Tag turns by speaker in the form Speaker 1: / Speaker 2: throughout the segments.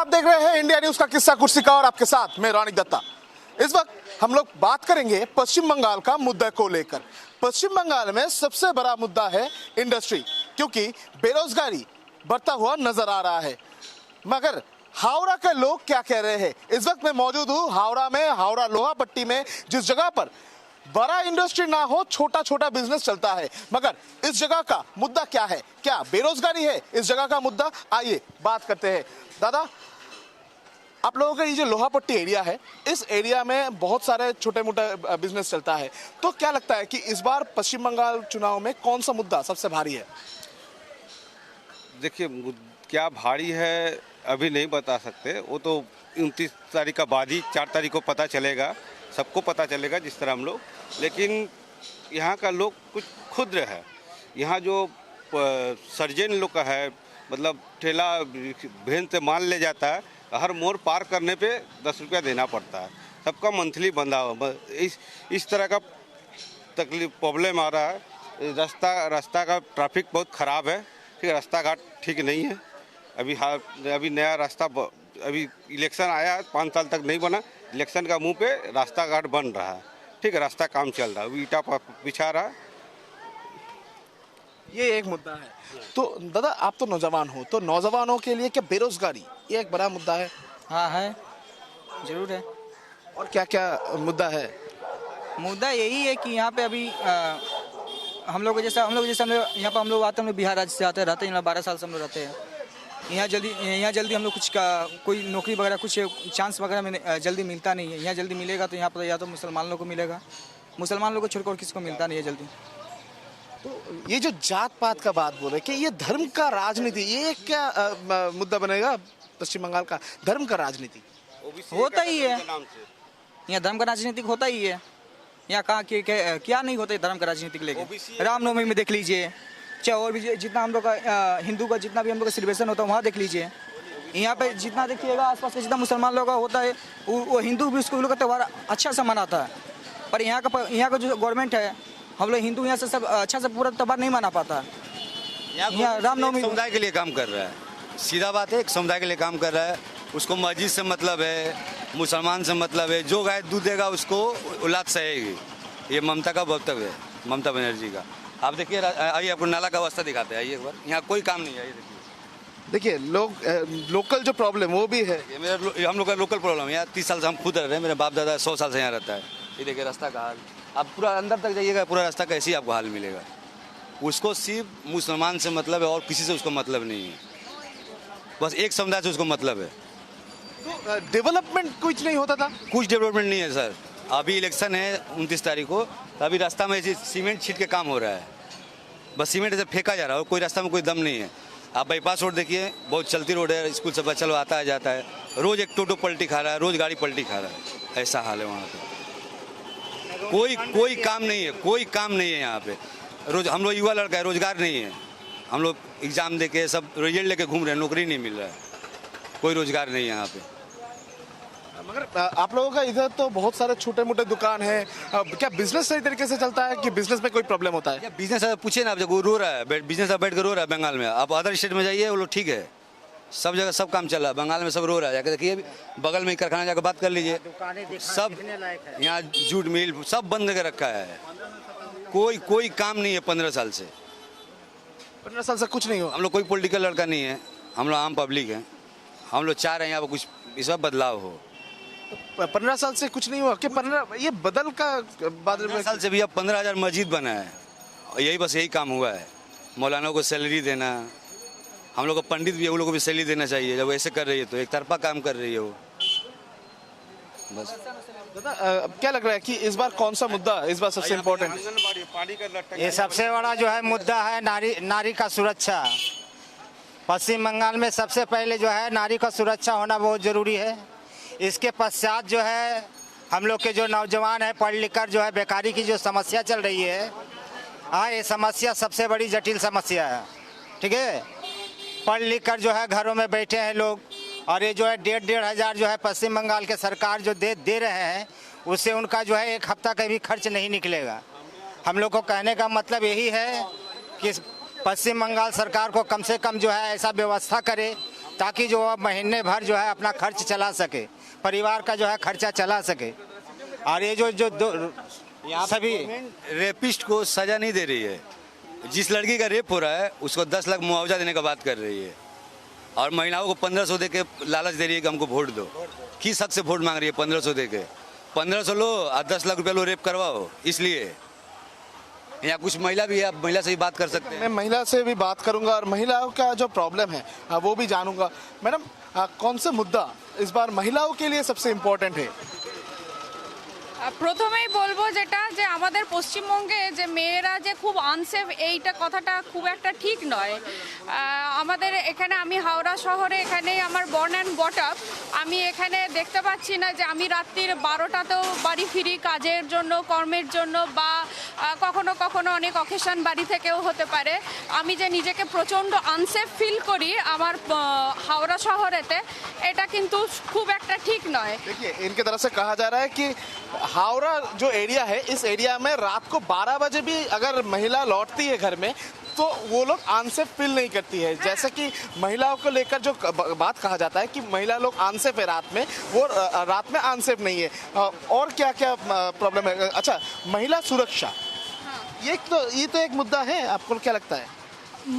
Speaker 1: आप देख रहे हैं इंडिया न्यूज का किस्सा कुर्सी का और आपके साथ मैं रौनिक दत्ता। इस वक्त हम लोग बात करेंगे पश्चिम बंगाल का मुद्दा को लेकर। पश्चिम बंगाल में सबसे बड़ा मुद्दा है इंडस्ट्री, क्योंकि बेरोजगारी बढ़ता हुआ नजर आ रहा है। मगर हावड़ा के लोग क्या कह रहे हैं? इस वक्त मैं मौजूद हूँ हावड़ा में, हावड़ा लोहा पट्टी में, जिस जगह पर बड़ा इंडस्ट्री ना हो, छोटा छोटा बिजनेस चलता है। मगर इस जगह का मुद्दा क्या है? क्या बेरोजगारी है इस जगह का मुद्दा? आइए बात करते हैं। दादा, आप लोगों का ये जो लोहा पट्टी एरिया है, इस एरिया में बहुत सारे छोटे मोटे बिजनेस चलता है, तो क्या लगता है कि इस बार पश्चिम बंगाल चुनाव में कौन सा मुद्दा सबसे भारी है?
Speaker 2: देखिए, क्या भारी है अभी नहीं बता सकते, वो तो 29 तारीख का बाद ही 4 तारीख को पता चलेगा, सबको पता चलेगा जिस तरह हम लोग। लेकिन यहाँ का लोग कुछ क्षुद्र है। यहाँ जो सर्जन लोग का है, मतलब ठेला भेन से माल ले जाता है, हर मोड़ पार करने पे 10 रुपया देना पड़ता है। सबका मंथली बंधा हुआ, इस तरह का तकलीफ प्रॉब्लम आ रहा है। रास्ता का ट्रैफिक बहुत ख़राब है, ठीक है, रास्ता घाट ठीक नहीं है। अभी नया रास्ता, अभी इलेक्शन आया है, 5 साल तक नहीं बना, इलेक्शन का मुंह पे रास्ता घाट बन रहा है, ठीक है, रास्ता काम चल रहा है, अभी ईटा बिछा रहा है।
Speaker 1: ये एक मुद्दा है। तो दादा, आप तो नौजवान हो, तो नौजवानों के लिए क्या बेरोजगारी ये एक बड़ा मुद्दा है?
Speaker 3: हाँ है, जरूर है।
Speaker 1: और क्या क्या मुद्दा है?
Speaker 3: मुद्दा यही है कि यहाँ पे अभी हम लोग जैसे यहाँ पर हम लोग आते हैं, हम लोग बिहार राज्य से आते रहते हैं, यहाँ 12 साल से हम लोग रहते हैं। यहाँ जल्दी हम लोग कोई नौकरी वगैरह कुछ चांस वगैरह में जल्दी मिलता नहीं है। यहाँ जल्दी मिलेगा तो यहाँ पर या तो मुसलमान लोगों को मिलेगा, मुसलमान लोगों को छोड़कर और किसी को मिलता नहीं है जल्दी।
Speaker 1: तो ये जो जात पात का बात बोल रहे कि ये धर्म का राजनीति, ये क्या मुद्दा बनेगा पश्चिम बंगाल का? धर्म का राजनीति
Speaker 3: होता ही है, यहाँ धर्म का राजनीतिक होता ही है। यहाँ कहाँ क्या नहीं होता है धर्म का राजनीतिक लेके? रामनवमी में देख लीजिए, चाहे और भी जितना हम लोग का हिंदू का जितना भी हम लोग का सेलिब्रेशन होता है वहाँ देख लीजिए। यहाँ पे जितना देखिएगा आसपास के जितना मुसलमान लोग का होता है, वो हिंदू भी उसको लोग का त्यौहार अच्छा से मनाता है। पर यहाँ का जो गवर्नमेंट है, हम लोग हिंदू यहाँ से सब अच्छा से पूरा त्यौहार नहीं मना पाता। यहाँ रामनवमी
Speaker 4: समुदाय के लिए काम कर रहा है, सीधा बात है, एक समुदाय के लिए काम कर रहा है। उसको मस्जिद से मतलब है, मुसलमान से मतलब है। जो गाय दूध देगा उसको औलाद सहेगी। ये ममता का वक्तव्य है, ममता बनर्जी का। आप देखिए, आइए आपको नाला का अवस्था दिखाते हैं, आइए एक बार। यहाँ कोई काम नहीं है, ये
Speaker 1: देखिए। लोकल जो प्रॉब्लम वो भी है,
Speaker 4: हम लोग का लोकल प्रॉब्लम है। यहाँ 30 साल से हम खुद रह रहे हैं, मेरे बाप दादा 100 साल से यहाँ रहता है। ये देखिए रास्ता का हाल, आप पूरा अंदर तक जाइएगा, पूरा रास्ता का ऐसे ही आपको हाल मिलेगा। उसको सिर्फ मुसलमान से मतलब है और किसी से उसको मतलब नहीं है, बस एक समुदाय से उसको मतलब है।
Speaker 1: तो डेवलपमेंट कुछ नहीं होता था?
Speaker 4: कुछ डेवलपमेंट नहीं है सर। अभी इलेक्शन है 29 तारीख को, तो अभी रास्ता में सीमेंट छीट के काम हो रहा है, बस सीमेंट ऐसे फेंका जा रहा है, कोई रास्ता में कोई दम नहीं है। आप बाईपास रोड देखिए, बहुत चलती रोड है, स्कूल से बच्चा लोग आता है जाता है, रोज एक टोटो पलटी खा रहा है, रोज गाड़ी पलटी खा रहा है, ऐसा हाल है वहाँ पे। कोई काम नहीं है, कोई काम नहीं है यहाँ पे। रोज हम लोग युवा लड़का है, रोजगार नहीं है। हम लोग एग्जाम दे के सब रिजल्ट लेके घूम रहे हैं, नौकरी नहीं मिल रहा है, कोई रोजगार नहीं है यहाँ पे।
Speaker 1: मगर आप लोगों का इधर तो बहुत सारे छोटे मोटे दुकान है, क्या बिजनेस सही तरीके से चलता है कि बिजनेस में कोई प्रॉब्लम होता है?
Speaker 4: बिजनेस पूछे ना, आप जब रो रहा है, बिजनेस बैठ कर रो रहा है बंगाल में। आप अदर स्टेट में जाइए, वो लोग ठीक है, सब जगह सब काम चल रहा है। बंगाल में सब रो रहा है, जाकर देखिए, बगल में कारखाना जाकर बात कर लीजिए, सब यहाँ जूट मिल सब बंद करके रखा है। कोई काम नहीं है 15 साल से।
Speaker 1: 15 साल से कुछ नहीं हुआ।
Speaker 4: हम लोग कोई पॉलिटिकल लड़का नहीं है, हम लोग आम पब्लिक हैं। हम लोग चाह रहे हैं यहाँ पर कुछ इस बार बदलाव हो।
Speaker 1: 15 साल से कुछ नहीं हुआ कि 15 ये बदल का बाद
Speaker 4: 15 साल से भी अब 15,000 मस्जिद बना है, यही काम हुआ है। मौलाना को सैलरी देना, हम लोग को पंडित भी है, उन लोगों को भी सैलरी देना चाहिए। जब ऐसे कर रही है तो एक तरफा काम कर रही है वो, बस।
Speaker 1: दादा, क्या लग रहा है कि इस बार कौन सा मुद्दा इस बार सबसे इम्पोर्टेंट?
Speaker 5: ये सबसे बड़ा जो है मुद्दा है नारी का सुरक्षा। पश्चिम बंगाल में सबसे पहले जो है नारी का सुरक्षा होना बहुत ज़रूरी है। इसके पश्चात जो है हम लोग के जो नौजवान है पढ़ लिख कर जो है बेकारी की जो समस्या चल रही है, हाँ, ये समस्या सबसे बड़ी जटिल समस्या है, ठीक है। पढ़ लिख कर जो है घरों में बैठे हैं लोग, और ये जो है 1,500 हज़ार जो है पश्चिम बंगाल के सरकार जो दे रहे हैं, उससे उनका जो है एक हफ्ता का भी खर्च नहीं निकलेगा। हम लोग को कहने का मतलब यही है कि पश्चिम बंगाल सरकार को कम से कम जो है ऐसा व्यवस्था करे ताकि जो है महीने भर जो है अपना खर्च चला सके, परिवार का जो है खर्चा चला सके। और ये जो सभी
Speaker 4: रेपिस्ट को सजा नहीं दे रही है। जिस लड़की का रेप हो रहा है उसको 10 लाख मुआवजा देने का बात कर रही है, और महिलाओं को 1500 दे के लालच दे रही है कि हमको वोट दो। किस हक से वोट मांग रही है 1500 दे के? 1500 लो और 10 लाख रुपया लो, रेप करवाओ। इसलिए यहाँ कुछ महिला भी है, आप महिला से भी बात कर सकते हैं।
Speaker 1: मैं महिला से भी बात करूंगा और महिलाओं का जो प्रॉब्लम है वो भी जानूंगा। मैडम, कौन सा मुद्दा इस बार महिलाओं के लिए सबसे इम्पोर्टेंट है?
Speaker 6: প্রথমেই বলবো যেটা যে আমাদের পশ্চিমবঙ্গে যে মেয়েরা যে খুব আনসেফ, এইটা কথাটা খুব একটা ঠিক নয়। আমাদের এখানে, আমি হাওড়া শহরে, এখানেই আমার বর্ন অ্যান্ড বট আপ। আমি এখানে দেখতে পাচ্ছি না যে আমি রাত্রির 12টাতেও বাড়ি ফিরি কাজের জন্য, কর্মের জন্য, বা কখনো কখনো অনেক অকেশন বাড়ি থেকেও হতে পারে। আমি যে নিজেকে প্রচণ্ড আনসেফ ফিল করি আমার হাওড়া শহরেতে, এটা কিন্তু খুব একটা ঠিক নয়।
Speaker 1: देखिए, इनकी तरफ से कहा जा रहा है कि हावड़ा जो एरिया है, इस एरिया में रात को 12 बजे भी अगर महिला लौटती है घर में तो वो लोग अनसेफ फील नहीं करती है। जैसे कि महिलाओं को लेकर जो बात कहा जाता है कि महिला लोग अनसेफ है रात में, वो रात में अनसेफ नहीं है। और क्या क्या प्रॉब्लम है? अच्छा, महिला सुरक्षा, ये तो एक मुद्दा है। आपको क्या लगता है?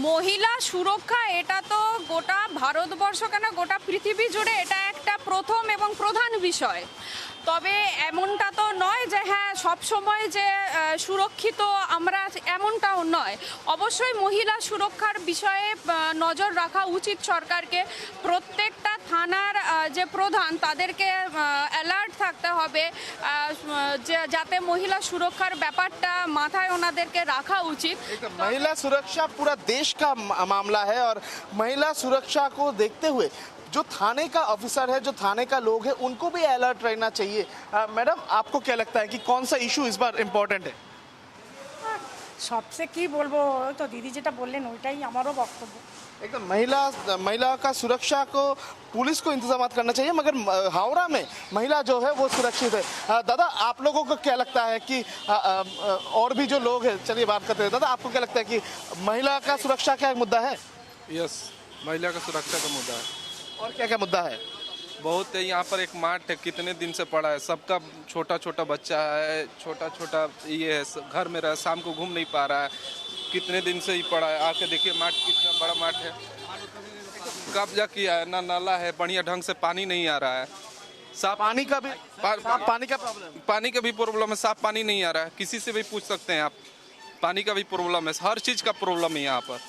Speaker 6: মহিলা সুরক্ষা এটা তো গোটা ভারতবর্ষ কেন গোটা পৃথিবী জুড়ে এটা একটা প্রথম এবং প্রধান বিষয়। তবে এমনটা তো নয় যে হ্যাঁ সব সময় যে সুরক্ষিত আমরা, এমনটাও নয়। অবশ্যই মহিলা সুরক্ষার বিষয়ে নজর রাখা উচিত সরকারকে। প্রত্যেকটা থানার যে প্রধান তাদেরকে অ্যালার্ট থাকতে হবে, যাতে মহিলা সুরক্ষার ব্যাপারটা মাথায় ওনাদেরকে রাখা উচিত।
Speaker 1: महिला सुरक्षा पूरा देश का मामला है और महिला सुरक्षा को देखते हुए जो थाने का ऑफिसर है, जो थाने का लोग है, उनको भी अलर्ट रहना चाहिए। मैडम, आपको क्या लगता है कि कौन सा इशू इस बार इम्पोर्टेंट है?
Speaker 7: সবচেয়ে কি বলবো, ওই তো দিদি যেটা বললেন ওইটাই আমারও বক্তব্য।
Speaker 1: एकदम महिला का सुरक्षा को पुलिस को इंतजाम करना चाहिए, मगर हावड़ा में महिला जो है वो सुरक्षित है। दादा, आप लोगों को क्या लगता है कि और भी जो लोग हैं, चलिए बात करते हैं। दादा, आपको क्या लगता है कि महिला का सुरक्षा क्या मुद्दा है?
Speaker 8: यस, महिला का सुरक्षा का मुद्दा है।
Speaker 1: और क्या क्या मुद्दा है?
Speaker 8: बहुत है। यहाँ पर एक मार्ट है, कितने दिन से पड़ा है, सबका छोटा छोटा बच्चा है, छोटा छोटा ये है, घर में रह, शाम को घूम नहीं पा रहा है, कितने दिन से ही पड़ा है। आके देखिए मार्ट, कितना बड़ा मार्ट है, कब्जा किया है, ना नाला है, बढ़िया ढंग से पानी नहीं आ रहा है, साफ
Speaker 1: पानी का भी पानी का प्रॉब्लम,
Speaker 8: पानी का भी प्रॉब्लम है, साफ पानी नहीं आ रहा है। किसी से भी पूछ सकते हैं आप, पानी का भी प्रॉब्लम है, हर चीज़ का प्रॉब्लम है यहाँ पर।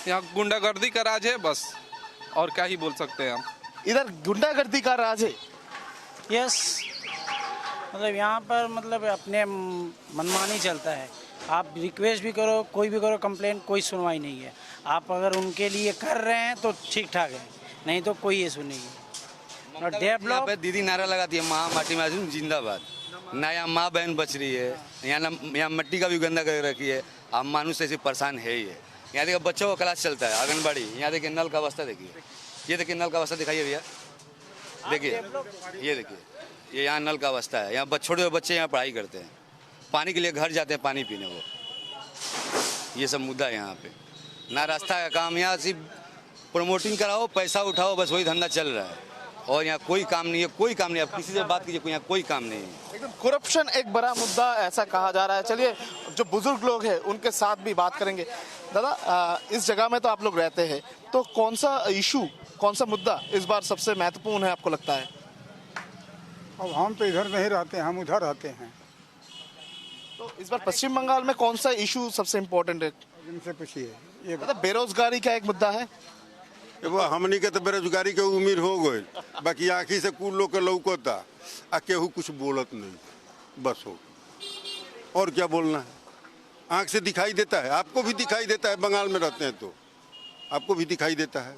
Speaker 8: यहाँ गुंडागर्दी का राज है बस, और क्या ही बोल सकते हैं हम।
Speaker 1: इधर गुंडागर्दी का राज है।
Speaker 9: यस, मतलब यहाँ पर मतलब अपने मनमानी चलता है। आप रिक्वेस्ट भी करो, कोई भी करो कंप्लेन, कोई सुनवाई नहीं है। आप अगर उनके लिए कर रहे हैं तो ठीक ठाक है, नहीं तो कोई इशू नहीं है। और
Speaker 4: यहाँ पे दीदी नारा लगाती है, माँ माटी में जिंदाबाद। ना यहाँ माँ बहन बच रही है, यहाँ मिट्टी का भी गंदा कर रखी है। आप मानुष ऐसे परेशान है ही है। यहाँ देखिए बच्चों का क्लास चलता है, आंगनबाड़ी। यहाँ देखिए नल का अवस्था देखिए, ये देखिए नल का अवस्था दिखाइए भैया, देखिए ये देखिए, ये यहाँ नल का अवस्था है। यहाँ छोटे बच्चे यहाँ पढ़ाई करते हैं, पानी के लिए घर जाते हैं पानी पीने। वो ये सब मुद्दा है यहाँ पे। ना रास्ता का काम, यहाँ सिर्फ प्रमोटिंग कराओ, पैसा उठाओ, बस वही धंधा चल रहा है। और यहाँ कोई काम नहीं है, कोई काम नहीं है। आप किसी से बात कीजिए, यहाँ कोई काम नहीं है।
Speaker 1: एकदम करप्शन एक बड़ा मुद्दा ऐसा कहा जा रहा है। चलिए, जो बुजुर्ग लोग हैं उनके साथ भी बात करेंगे। दादा, इस जगह में तो आप लोग रहते हैं, तो कौन सा इशू, कौन सा मुद्दा इस बार सबसे महत्वपूर्ण है आपको लगता है?
Speaker 10: अब हम तो इधर नहीं रहते हैं, हम उधर रहते हैं।
Speaker 1: तो इस बार पश्चिम बंगाल में कौन सा इशू सबसे इम्पोर्टेंट है?
Speaker 10: इनसे पूछिए। ये
Speaker 1: दादा, बेरोजगारी का एक मुद्दा है।
Speaker 11: एगो हमनी के तो बेरोजगारी के उम्र हो गई, बाकी आँखी से कुल लोग के लौकता आ केहू कुछ बोलत नहीं, बस हो। और क्या बोलना है? आँख से दिखाई देता है, आपको भी दिखाई देता है। बंगाल में रहते हैं तो आपको भी दिखाई देता है,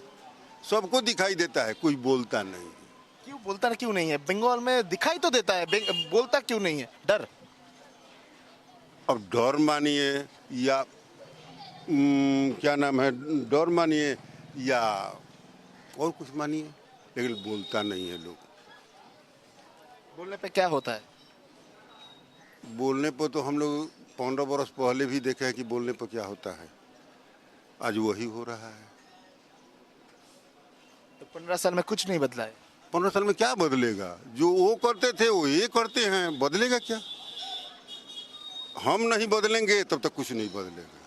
Speaker 11: सबको दिखाई देता है, कोई बोलता नहीं।
Speaker 1: क्यों बोलता क्यों नहीं है? बंगाल में दिखाई तो देता है, बोलता क्यों नहीं है? डर?
Speaker 11: अब डर मानिए या क्या नाम है, डर मानिए या और कुछ मानिए, लेकिन बोलता नहीं है लोग।
Speaker 1: बोलने पे क्या होता है?
Speaker 11: बोलने पर तो हम लोग 15 बरस पहले भी देखे हैं कि बोलने पर क्या होता है। आज वही हो रहा है।
Speaker 1: 15 साल में कुछ नहीं बदला है।
Speaker 11: 15 साल में क्या बदलेगा? जो वो करते थे वो ये करते हैं, बदलेगा क्या? हम नहीं बदलेंगे तब तक कुछ नहीं बदलेगा।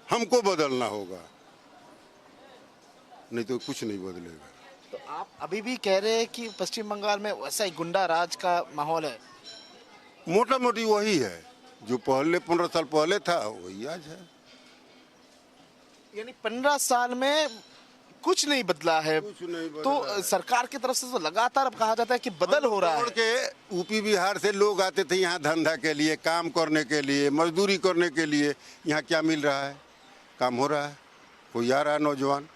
Speaker 11: हमको बदलना होगा, नहीं तो कुछ नहीं बदलेगा।
Speaker 1: तो आप अभी भी कह रहे हैं कि पश्चिम बंगाल में वैसा ही गुंडा राज का माहौल है?
Speaker 11: मोटा मोटी वही है जो पहले 15 साल पहले था, वही आज है।
Speaker 1: यानी 15 साल में कुछ नहीं बदला है।
Speaker 11: कुछ नहीं बदला
Speaker 1: तो
Speaker 11: है।
Speaker 1: सरकार की तरफ से तो लगातार अब कहा जाता है कि बदल हो रहा
Speaker 11: दौड़
Speaker 1: है।
Speaker 11: के यूपी बिहार से लोग आते थे यहाँ धंधा के लिए, काम करने के लिए, मजदूरी करने के लिए। यहाँ क्या मिल रहा है? काम हो रहा है? कोई आ रहा है नौजवान?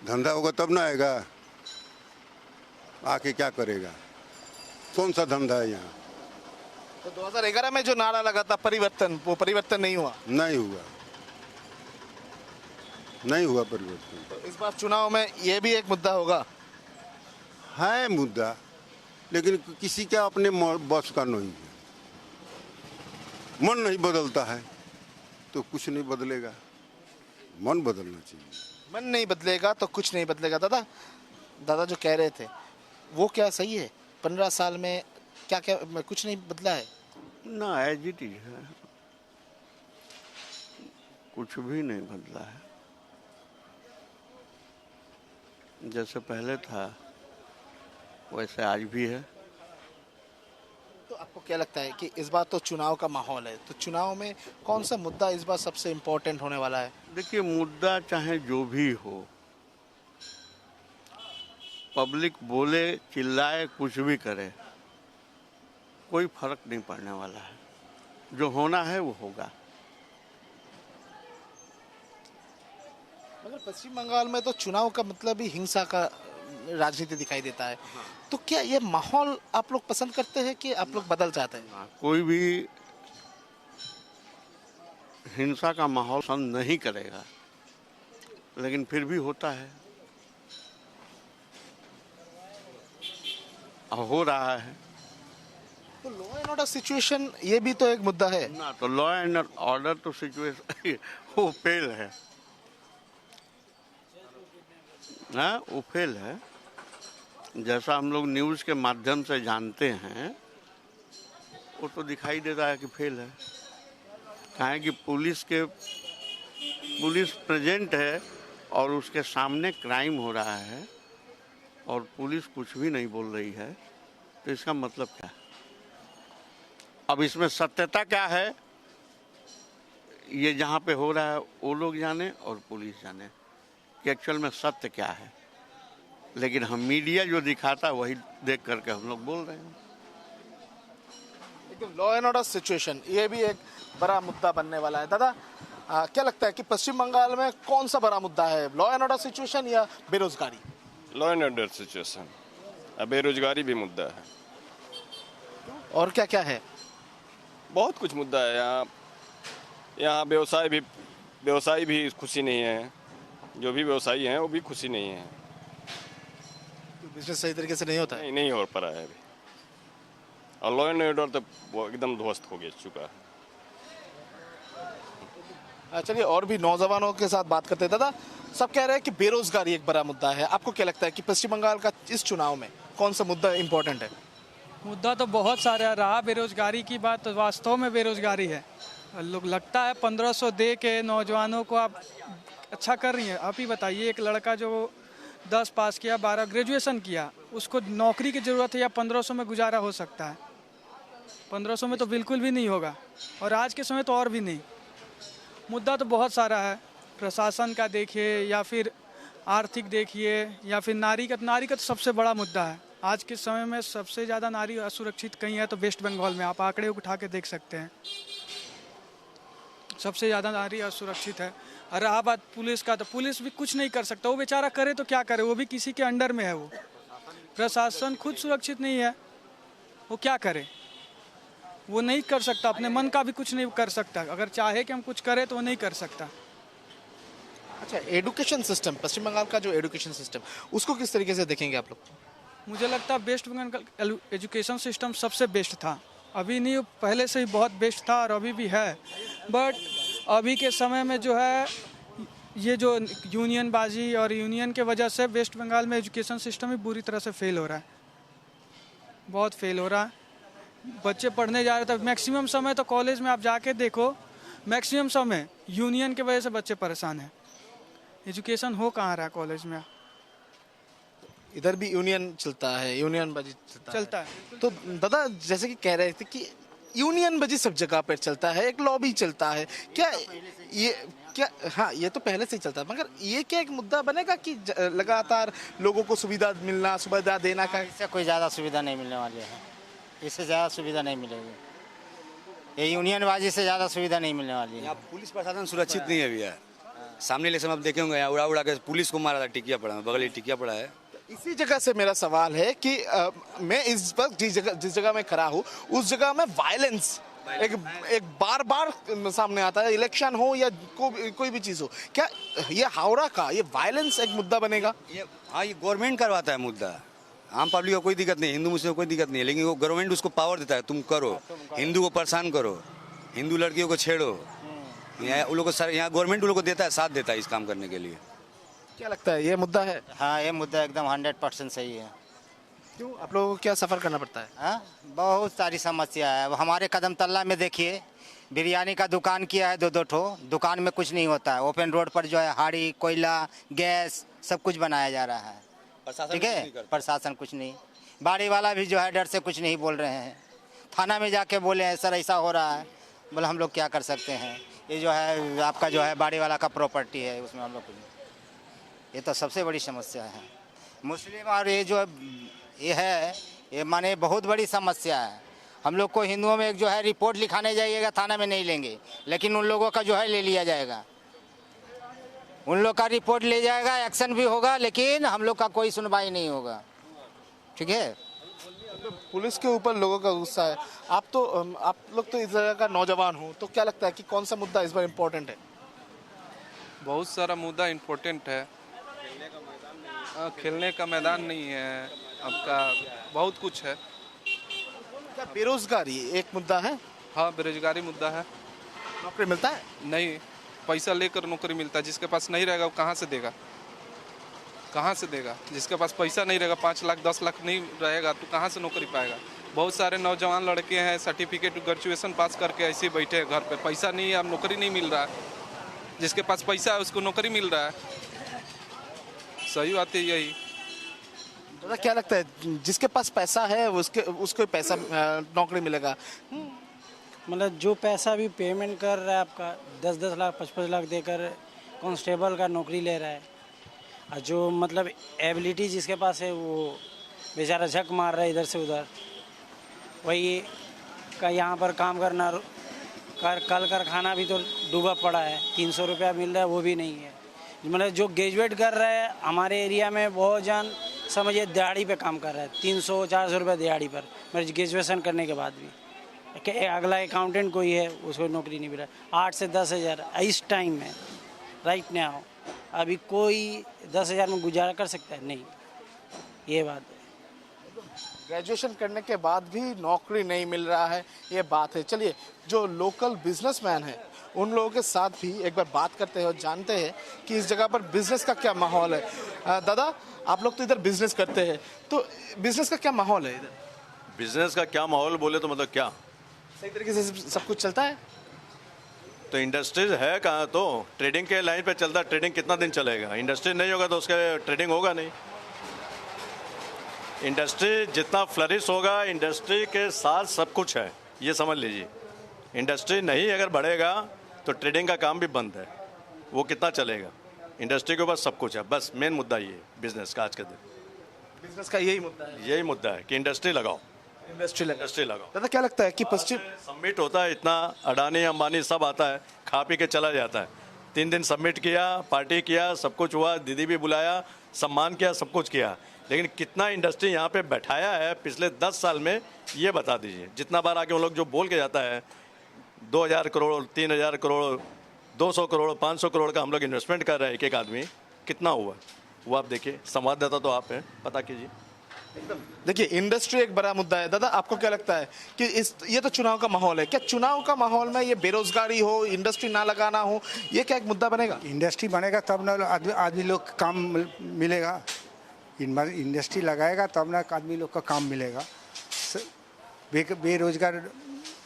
Speaker 11: धंधा होगा तब ना आएगा, आके क्या करेगा? कौन सा धंधा है यहाँ?
Speaker 1: तो 2011 में जो नारा लगा था परिवर्तन, वो परिवर्तन नहीं हुआ।
Speaker 11: नहीं हुआ, नहीं हुआ परिवर्तन।
Speaker 1: तो इस बार चुनाव में ये भी एक मुद्दा होगा।
Speaker 11: है मुद्दा, लेकिन किसी का अपने बस का नहीं है। मन नहीं बदलता है तो कुछ नहीं बदलेगा। मन बदलना चाहिए।
Speaker 1: मन नहीं बदलेगा तो कुछ नहीं बदलेगा। दादा जो कह रहे थे वो क्या सही है? 15 साल में क्या क्या कुछ नहीं बदला है?
Speaker 12: ना, एज इट इज है, कुछ भी नहीं बदला है। जैसे पहले था वैसे आज भी है।
Speaker 1: तो आपको क्या लगता है कि इस बार तो चुनाव का माहौल है, तो चुनाव में कौन सा मुद्दा इस बार सबसे इम्पोर्टेंट होने वाला है?
Speaker 12: देखिए, मुद्दा चाहे जो भी हो, पब्लिक बोले चिल्लाए कुछ भी करे, कोई फर्क नहीं पड़ने वाला है। जो होना है वो होगा।
Speaker 1: मगर पश्चिम बंगाल में तो चुनाव का मतलब ही हिंसा का राजनीति दिखाई देता है। तो क्या ये माहौल आप लोग पसंद करते हैं कि आप लोग बदल चाहते हैं?
Speaker 12: कोई भी हिंसा का माहौल पसंद नहीं करेगा, लेकिन फिर भी होता है और हो रहा है।
Speaker 1: तो लॉ एंड ऑर्डर सिचुएशन ये भी तो एक मुद्दा है
Speaker 12: ना। तो लॉ एंड ऑर्डर तो सिचुएशन वो फेल है ना, वो फेल है। जैसा हम लोग न्यूज़ के माध्यम से जानते हैं, वो तो दिखाई देता है कि फेल है। कहें कि पुलिस प्रेजेंट है और उसके सामने क्राइम हो रहा है और पुलिस कुछ भी नहीं बोल रही है, तो इसका मतलब क्या है? अब इसमें सत्यता क्या है, ये जहाँ पे हो रहा है वो लोग जाने और पुलिस जाने कि एक्चुअल में सत्य क्या है। लेकिन हम मीडिया जो दिखाता है वही देख करके हम लोग बोल रहे हैं।
Speaker 1: लेकिन लॉ एंड ऑर्डर सिचुएशन ये भी एक बड़ा मुद्दा बनने वाला है। दादा क्या लगता है कि पश्चिम बंगाल में कौन सा बड़ा मुद्दा है, लॉ एंड ऑर्डर सिचुएशन या बेरोजगारी?
Speaker 13: लॉ एंड ऑर्डर सिचुएशन, बेरोजगारी भी मुद्दा है।
Speaker 1: और क्या क्या है?
Speaker 13: बहुत कुछ मुद्दा है यहाँ व्यवसाय भी खुशी नहीं है। जो भी व्यवसायी हैं वो भी खुशी नहीं है।
Speaker 1: बिजनेस सही तरीके से नहीं होता है?
Speaker 13: नहीं हो पा रहा है अभी। और लॉ एंड ऑर्डर तो वो एकदम ध्वस्त हो गया चुका है।
Speaker 1: चलिए और भी नौजवानों के साथ बात करते हैं। दादा, सब कह रहे हैं कि बेरोजगारी एक बड़ा मुद्दा है। आपको क्या लगता है कि पश्चिम बंगाल का इस चुनाव में कौन सा मुद्दा इम्पोर्टेंट है?
Speaker 14: मुद्दा तो बहुत सारा रहा। बेरोजगारी की बात तो वास्तव में बेरोजगारी है। लोग लगता है 1500 दे के नौजवानों को आप अच्छा कर रही हैं। आप ही बताइए, एक लड़का जो 10 पास किया, 12 ग्रेजुएशन किया, उसको नौकरी की ज़रूरत है या 1500 में गुजारा हो सकता है? 1500 में तो बिल्कुल भी नहीं होगा, और आज के समय तो और भी नहीं। मुद्दा तो बहुत सारा है, प्रशासन का देखिए या फिर आर्थिक देखिए या फिर नारी का तो सबसे बड़ा मुद्दा है। आज के समय में सबसे ज़्यादा नारी असुरक्षित कहीं है तो वेस्ट बंगाल में। आप आंकड़े उठा के देख सकते हैं, सबसे ज़्यादा नारी असुरक्षित है। और रहा बात पुलिस का, तो पुलिस भी कुछ नहीं कर सकता। वो बेचारा करे तो क्या करे, वो भी किसी के अंडर में है। वो प्रशासन खुद सुरक्षित नहीं है, वो क्या करे? वो नहीं कर सकता, अपने मन का भी कुछ नहीं कर सकता। अगर चाहे कि हम कुछ करें तो वो नहीं कर सकता।
Speaker 1: अच्छा, एजुकेशन सिस्टम, पश्चिम बंगाल का जो एजुकेशन सिस्टम, उसको किस तरीके से देखेंगे आप लोग?
Speaker 14: मुझे लगता है वेस्ट बंगाल का एजुकेशन सिस्टम सबसे बेस्ट था। अभी नहीं, पहले से ही बहुत बेस्ट था और अभी भी है। बट अभी के समय में जो है ये जो यूनियन बाजी और यूनियन के वजह से वेस्ट बंगाल में एजुकेशन सिस्टम ही बुरी तरह से फेल हो रहा है, बहुत फेल हो रहा है। बच्चे पढ़ने जा रहे थे, मैक्सिमम समय तो कॉलेज में आप जाके देखो, मैक्सिमम समय यूनियन की वजह से बच्चे परेशान हैं। एजुकेशन हो कहाँ रहा है कॉलेज में?
Speaker 1: इधर भी यूनियन चलता है, यूनियन बाजी चलता है। तो दादा जैसे कि कह रहे थे कि यूनियन बाजी सब जगह पर चलता है, एक लॉबी चलता है, क्या ये क्या? हाँ, ये तो पहले से ही चलता है, मगर ये क्या एक मुद्दा बनेगा कि लगातार लोगों को सुविधा मिलना, सुविधा देना का?
Speaker 5: इससे कोई ज़्यादा सुविधा नहीं मिलने वाली है, इससे ज़्यादा सुविधा नहीं मिलेगी। ये यूनियनबाजी से ज़्यादा सुविधा नहीं मिलने वाली है।
Speaker 4: यहाँ पुलिस प्रशासन सुरक्षित नहीं है भैया। सामने इलेक्शन आप देखे होंगे, यहाँ उड़ा उड़ा के पुलिस को मारा था, टिकिया पड़ा है, बगल ही टिकिया पड़ा है।
Speaker 1: इसी जगह से मेरा सवाल है कि मैं इस वक्त जिस जगह में खड़ा हूँ उस जगह में वायलेंस एक बार बार सामने आता है, इलेक्शन हो या कोई भी चीज़ हो। क्या ये हावड़ा का ये वायलेंस एक मुद्दा बनेगा?
Speaker 4: हाँ, ये गवर्नमेंट करवाता है मुद्दा, आम पब्लिक को कोई दिक्कत नहीं, हिंदू मुस्लिम को कोई दिक्कत नहीं है, लेकिन वो गवर्नमेंट उसको पावर देता है, तुम करो, हिंदू को परेशान करो, हिंदू लड़कियों को छेड़ो। यहाँ उन लोग को यहाँ गवर्नमेंट उन लोग को देता है, साथ देता है इस काम करने के लिए।
Speaker 1: क्या लगता है ये मुद्दा है?
Speaker 5: हाँ, ये मुद्दा एकदम 100% सही है।
Speaker 1: क्यों आप लोगों को क्या सफ़र करना पड़ता है?
Speaker 5: हाँ, बहुत सारी समस्या है। अब हमारे कदम तल्ला में देखिए, बिरयानी का दुकान किया है 2-2 ठो, दुकान में कुछ नहीं होता है। ओपन रोड पर जो है हाड़ी, कोयला, गैस सब कुछ बनाया जा रहा है, ठीक है। प्रशासन कुछ नहीं, बाड़ी वाला भी जो है डर से कुछ नहीं बोल रहे हैं। थाना में जाके बोले हैं सर ऐसा हो रहा है, बोले हम लोग क्या कर सकते हैं, ये जो है आपका जो है बाड़ी वाला का प्रॉपर्टी है, उसमें हम लोग, ये तो सबसे बड़ी समस्या है। मुस्लिम और ये जो ये है, ये माने बहुत बड़ी समस्या है। हम लोग को हिंदुओं में एक जो है रिपोर्ट लिखाने जाइएगा, थाना में नहीं लेंगे, लेकिन उन लोगों का जो है ले लिया जाएगा। उन लोग का रिपोर्ट ले जाएगा, एक्शन भी होगा, लेकिन हम लोग का कोई सुनवाई नहीं होगा, ठीक है।
Speaker 1: पुलिस के ऊपर लोगों का गुस्सा है। आप लोग तो इस जगह का नौजवान हो, तो क्या लगता है कि कौन सा मुद्दा इस बार इम्पोर्टेंट है?
Speaker 8: बहुत सारा मुद्दा इम्पोर्टेंट है। खेलने का मैदान नहीं है, आपका बहुत कुछ है।
Speaker 1: क्या बेरोजगारी एक मुद्दा है?
Speaker 8: हाँ, बेरोजगारी मुद्दा है।
Speaker 1: नौकरी मिलता है?
Speaker 8: नहीं, पैसा लेकर नौकरी मिलता है। जिसके पास नहीं रहेगा वो कहाँ से देगा, कहाँ से देगा? जिसके पास पैसा नहीं रहेगा, 5 लाख 10 लाख नहीं रहेगा तो कहाँ से नौकरी पाएगा? बहुत सारे नौजवान लड़के हैं सर्टिफिकेट ग्रेजुएशन पास करके ऐसे ही बैठे हैं घर पे, पैसा नहीं है, अब नौकरी नहीं मिल रहा है। जिसके पास पैसा है उसको नौकरी मिल रहा है। सही बात है यही।
Speaker 1: तो क्या लगता है जिसके पास पैसा है उसको पैसा नौकरी मिलेगा?
Speaker 9: मतलब जो पैसा भी पेमेंट कर रहा है आपका 10-10 लाख 55 लाख देकर कांस्टेबल का नौकरी ले रहा है, और जो मतलब एबिलिटी जिसके पास है वो बेचारा झक मार रहा है इधर से उधर। वही का यहाँ पर काम करना, कल कारखाना भी तो डूबा पड़ा है, 300 रुपया मिल रहा है वो भी नहीं है। मतलब जो ग्रेजुएट कर रहा है हमारे एरिया में बहुत जन समझिए दिहाड़ी पे काम कर रहा है, 300-400 रुपये दिहाड़ी पर, मेरे ग्रेजुएशन करने के बाद भी। अगला अकाउंटेंट कोई है उसको नौकरी नहीं मिल रहा। 8 से 10 हज़ार इस टाइम में राइट नाउ, अभी कोई 10 हज़ार में गुजारा कर सकता है? नहीं, ये बात है।
Speaker 1: ग्रेजुएशन करने के बाद भी नौकरी नहीं मिल रहा है, ये बात है। चलिए, जो लोकल बिजनेसमैन है उन लोगों के साथ भी एक बार बात करते हैं और जानते हैं कि इस जगह पर बिजनेस का क्या माहौल है। दादा, आप लोग तो इधर बिजनेस करते हैं, तो बिजनेस का क्या माहौल है इधर?
Speaker 15: बिजनेस का क्या माहौल बोले तो मतलब क्या,
Speaker 1: सही तरीके से सब कुछ चलता है?
Speaker 15: तो इंडस्ट्रीज है कहाँ, तो ट्रेडिंग के लाइन पे चलता है। ट्रेडिंग कितना दिन चलेगा? इंडस्ट्री नहीं होगा तो उसका ट्रेडिंग होगा नहीं। इंडस्ट्री जितना फ्लरिश होगा, इंडस्ट्री के साथ सब कुछ है, ये समझ लीजिए। इंडस्ट्री नहीं अगर बढ़ेगा तो ट्रेडिंग का काम भी बंद है, वो कितना चलेगा? इंडस्ट्री के ऊपर सब कुछ है, बस मेन मुद्दा ये है बिजनेस का आज के दिन।
Speaker 1: बिजनेस का यही मुद्दा है?
Speaker 15: यही मुद्दा है कि इंडस्ट्री लगाओ,
Speaker 1: इंडस्ट्री
Speaker 15: लगाओ।
Speaker 1: दादा, क्या लगता है कि पश्चिम
Speaker 15: सबमिट होता है, इतना अडानी अंबानी सब आता है, खा पी के चला जाता है। 3 दिन सबमिट किया, पार्टी किया, सब कुछ हुआ, दीदी भी बुलाया, सम्मान किया, सब कुछ किया, लेकिन कितना इंडस्ट्री यहाँ पे बैठाया है पिछले 10 साल में, ये बता दीजिए। जितना बार आके उन लोग जो बोल के जाता है 2000 करोड़ 3000 करोड़ 200 करोड़ 500 करोड़ का हम लोग इन्वेस्टमेंट कर रहे हैं एक एक आदमी, कितना हुआ वो आप देखिए। संवाददाता तो आप हैं, पता कीजिए।
Speaker 1: देखिए इंडस्ट्री एक बड़ा मुद्दा है। दादा आपको क्या लगता है कि ये तो चुनाव का माहौल है, क्या चुनाव का माहौल में ये बेरोजगारी हो, इंडस्ट्री ना लगाना हो, ये क्या एक मुद्दा बनेगा?
Speaker 10: इंडस्ट्री बनेगा तब ना आदमी लोग का काम मिलेगा। इंडस्ट्री लगाएगा तब ना आदमी लोग का काम मिलेगा। बेरोजगार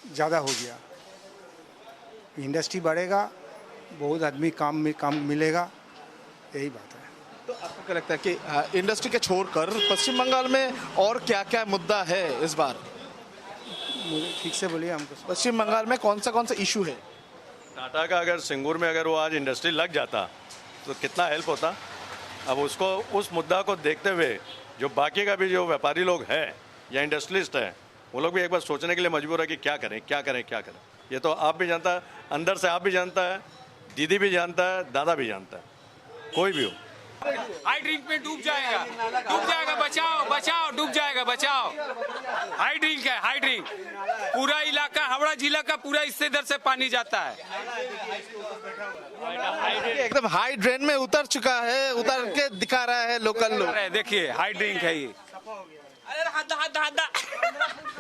Speaker 10: ज़्यादा हो गया, इंडस्ट्री बढ़ेगा, बहुत आदमी काम मिलेगा, यही बात है।
Speaker 1: तो आपको क्या लगता है कि इंडस्ट्री के छोड़कर पश्चिम बंगाल में और क्या क्या मुद्दा है इस बार?
Speaker 10: मुझे ठीक से बोलिए हमको।
Speaker 1: पश्चिम बंगाल में कौन सा इशू है?
Speaker 15: टाटा का अगर सिंगूर में अगर वो आज इंडस्ट्री लग जाता तो कितना हेल्प होता। अब उसको उस मुद्दा को देखते हुए जो बाकी का भी जो व्यापारी लोग हैं या इंडस्ट्रियलिस्ट हैं वो लोग भी एक बार सोचने के लिए मजबूर है कि क्या करें क्या करें क्या करें। ये तो आप भी जानता है, अंदर से आप भी जानता है, दीदी भी जानता है, दादा भी जानता है, कोई भी हो।
Speaker 16: हाई ड्रिंक में डूब जाएगा, बचाओ बचाओ, डूब जाएगा, बचाओ। हाई ड्रिंक है, हाई ड्रिंक। पूरा इलाका हावड़ा जिला का पूरा इससे इधर से पानी जाता है।
Speaker 1: एकदम हाई ड्रेन में उतर चुका है, उतर के दिखा रहा है लोकल लोग।
Speaker 16: देखिए हाई ड्रिंक है ये।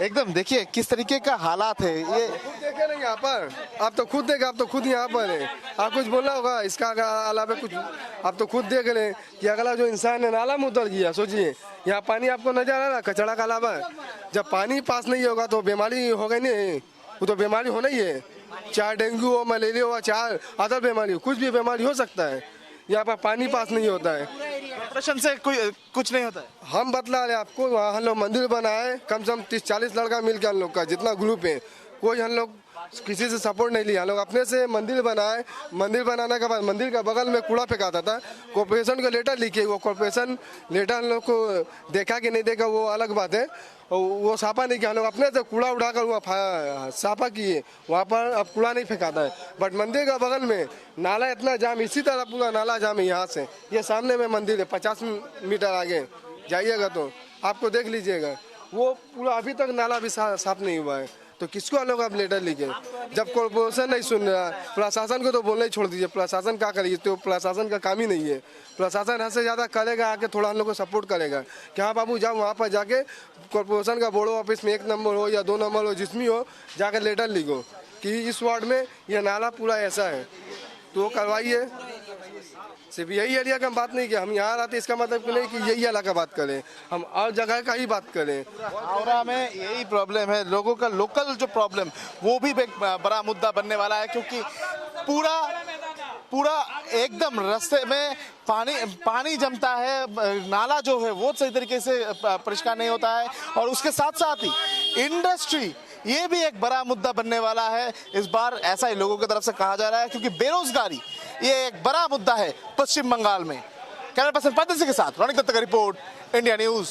Speaker 1: एकदम देखिए किस तरीके का हालात है ये।
Speaker 17: देखे नहीं यहाँ पर, आप तो खुद देखे, आप तो खुद यहाँ पर है, आप कुछ बोलना होगा इसका अलावा कुछ। आप तो खुद देख लें कि अगला जो इंसान है नाला में उतर गया। सोचिए यहाँ पानी आपको नजर आ रहा कचड़ा का अलावा, जब पानी पास नहीं होगा तो बीमारी होगा नहीं, वो तो बीमारी होना ही है, चाहे डेंगू हो, मलेरिया हो, चाहे अदर बीमारी हो, कुछ भी बीमारी हो सकता है। यहाँ पर पानी पास नहीं होता है,
Speaker 1: प्रश्न से कुछ नहीं होता है।
Speaker 17: हम बतला रहे आपको, वहाँ हम लोग मंदिर बनाए, कम से कम 30-40 लड़का मिल के हम लोग का जितना ग्रुप है, कोई हम लोग किसी से सपोर्ट नहीं लिया। हम लोग अपने से मंदिर बनाए, मंदिर बनाने के बाद मंदिर के बगल में कूड़ा फेंकाता था, कॉर्पोरेशन को लेटर लिखे, वो कॉर्पोरेशन लेटर हम लोग को देखा कि नहीं देखा वो अलग बात है, वो साफा नहीं किया। हम लोग अपने से कूड़ा उठाकर वहाँ साफा किए, वहाँ पर अब कूड़ा नहीं फेंकाता है। बट मंदिर के बगल में नाला इतना जाम, इसी तरह पूरा नाला जाम है। यहाँ से ये सामने में मंदिर है, 50 मीटर आगे जाइएगा तो आपको देख लीजिएगा, वो पूरा अभी तक नाला भी साफ नहीं हुआ है। तो किसको लोग अब लेटर लिखे? जब कॉर्पोरेशन नहीं सुन रहा, प्रशासन को तो बोलना ही छोड़ दीजिए। प्रशासन क्या करेगी, तो प्रशासन का काम ही नहीं है। प्रशासन हद से ज़्यादा करेगा, आके थोड़ा हम लोग को सपोर्ट करेगा कि हाँ बाबू जाओ वहाँ पर जाके कॉर्पोरेशन का बोर्ड ऑफिस में 1 नंबर हो या 2 नंबर हो, जिसमें हो, जाकर लेटर लिखो कि इस वार्ड में यह नाला पूरा ऐसा है, तो करवाइए। सिर्फ यही एरिया का हम बात नहीं किया, हम यहाँ रहते इसका मतलब नहीं कि यही इलाका बात करें, हम और जगह का ही बात करें।
Speaker 1: हावड़ा में यही प्रॉब्लम है, लोगों का लोकल जो प्रॉब्लम वो भी एक बड़ा मुद्दा बनने वाला है, क्योंकि पूरा एकदम रास्ते में पानी जमता है, नाला जो है वो सही तरीके से परिष्कार नहीं होता है, और उसके साथ साथ ही इंडस्ट्री ये भी एक बड़ा मुद्दा बनने वाला है इस बार, ऐसा ही लोगों की तरफ से कहा जा रहा है, क्योंकि बेरोजगारी ये एक बड़ा मुद्दा है पश्चिम बंगाल में। कैमरा पर्सन परदेसी के साथ रोनिक दत्ता का रिपोर्ट, इंडिया न्यूज।